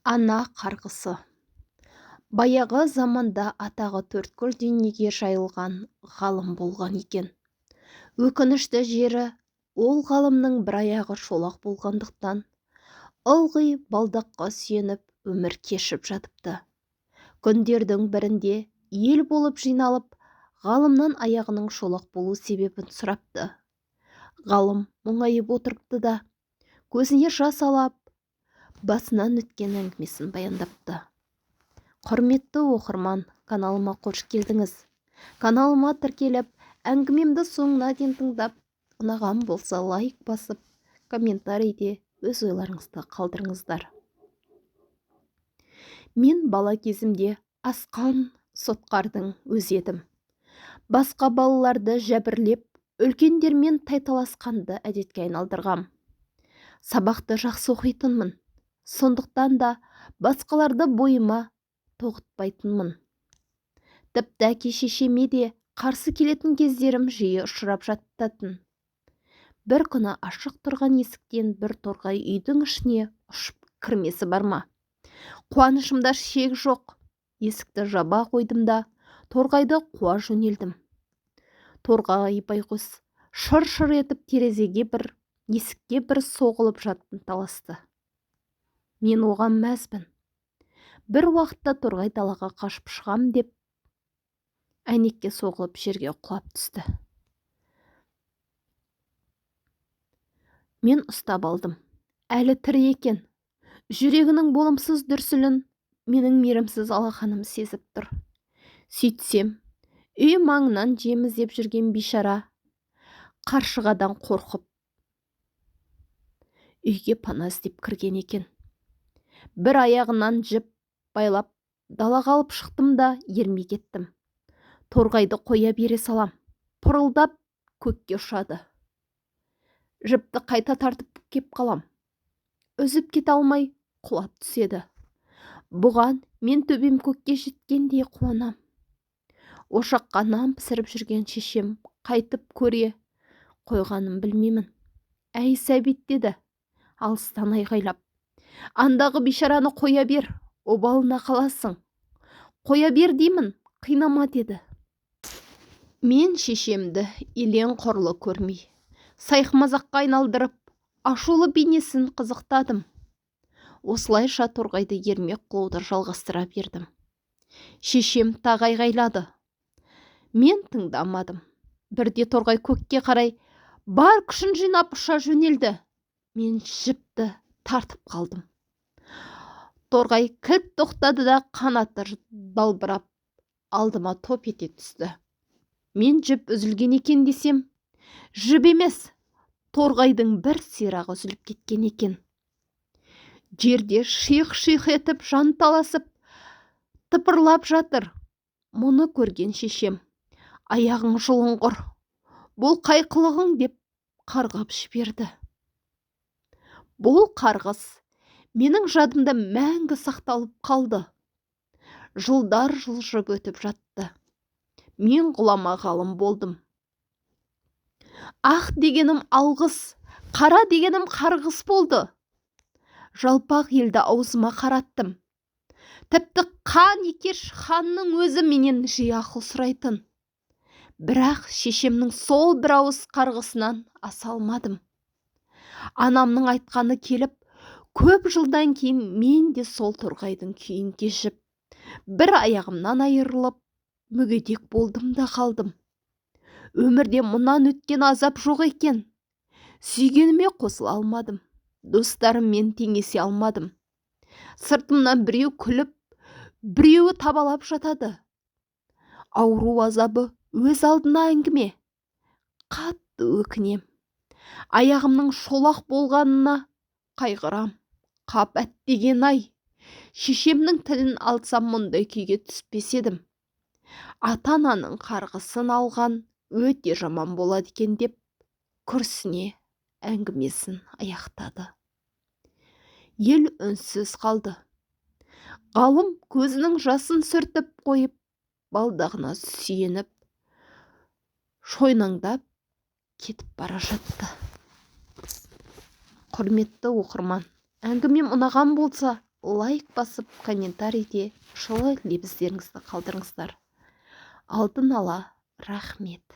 Ана қарғысы. Баяғы заманда атағы төрткүл дүниеге жайылған ғалым болған екен. Өкінішті жері, ол ғалымның бір аяғы шолақ болғандықтан, ылғи балдаққа сүйеніп өмір кешіп жатыпты. Күндердің бірінде ел болып жиналып, ғалымнан аяғының шолақ болу себебін сұрапты. Ғалым мұңайып отырыпты да, көзіне жас алып, басынан өткен әңгімесін баяндапты. Құрметті оқырман, каналыма қош келдіңіз. Каналыма тіркеліп, әңгімемді соңына дейін тыңдап, ұнаған болса лайк басып, комментарийде өз ойларыңызды қалдырыңыздар. Мен бала кезімде асқан сотқардың өзі едім. Басқа балаларды жәбірлеп, үлкендермен тайталасқанды әдетке айналдырғам. Сабақты жақсы оқитынмын. Сондықтан да басқаларды бойыма тоғытпайтынмын. Тіпті әке-шешеме де қарсы келетін кездерім жиі ұшырап жататын. Бір күні ашық тұрған есіктен бір торғай үйдің ішіне ұшып кірмесі бар ма? Қуанышымда шек жоқ. Есікті жаба қойдым да, торғайды қуа жөнелдім. Торғай байғұс шыр-шыр етіп есікке бір соғылып жаттын таласты. Мен оған мәзбін. Бір уақытта торғай далаға қашып шығам деп, әйнекке соғылып жерге құлап түсті. Мен ұстап алдым. Әлі тірі екен. Жүрегінің болымсыз дүрсілін менің мейірімсіз алақаным сезіп тұр. Сөйтсем, үй маңынан жем іздеп жүрген бейшара қаршығадан қорқып үйге пана іздеп кірген екен. Бір аяғынан жіп байлап далаға алып шықтым да ермей кеттім. Торғайды қоя бере салам, пырылдап көкке ұшады. Жіпті қайта тартып кеп қалам. Үзіп кете алмай құлап түседі. Бұған мен төбем көкке жеткендей қуанам. Ошаққа нан пісіріп жүрген шешем қайтып көре қойғанын білмеймін. Әй сәбит деді, алыстан айғайлап. Андағы бейшараны қоя бер, обалына қаласың. Қоя бер деймін, қинама деді. Мен шешемді елең құрлы көрмей, сайқымазаққа айналдырып, ашулы бейнесін қызықтадым. Осылайша торғайды ермек қылуды жалғастыра бердім. Шешем тағы айғайлады. Мен тыңдамадым. Бірде торғай көкке қарай бар күшін жинап ұша жөнелді. Мен жіпті тартып қалдым. Торғай кілт тоқтады да қанаты далбырап алдыма топ ете түсті. Мен жіп үзілген екен десем, жіп емес, торғайдың бір сирағы үзіліп кеткен екен. Жерде шиқ-шиқ етіп жан таласып, тыпырлап жатыр. Мұны көрген шешем, аяғың жұлыңғыр, бұл қай қылығың деп қарғап жіберді. Бұл қарғыс менің жадымда мәңгі сақталып қалды. Жылдар жылжып өтіп жатты. Мен ғұлама ғалым болдым. Ақ дегенім алғыс, қара дегенім қарғыс болды. Жалпақ елді аузыма қараттым. Тіпті қан екеш ханның өзі менен жиі ақыл сұрайтын. Бірақ шешемнің сол бір ауыз қарғысынан аса алмадым. Анамның айтқаны келіп, көп жылдан кейін мен де сол торғайдың күйін кешіп, бір аяғымнан айырылып, мүгедек болдым да қалдым. Өмірде мұнан өткен азап жоқ екен. Сүйгеніме қосыла алмадым. Достарыммен теңесе алмадым. Сыртымнан біреу күліп, біреуі табалап жатады. Ауру азабы өз алдына әңгіме. Қатты өкінем. Аяғымның шолақ болғанына қайғырам. Қап әттеген ай. Шешемнің тілін алсам мұндай күйге түспес едім. Ата-ананың қарғысын алған өте жаман болады екен деп күрсіне әңгімесін аяқтады. Ел үнсіз қалды. Ғалым көзінің жасын сүртіп қойып, балдағына сүйеніп, шойнаңдап кетіп бара жатты. Құрметті оқырман, әңгімем ұнаған болса, лайк басып комментарийде жылы лебіздеріңізді қалдырыңыздар. Алдын ала рахмет.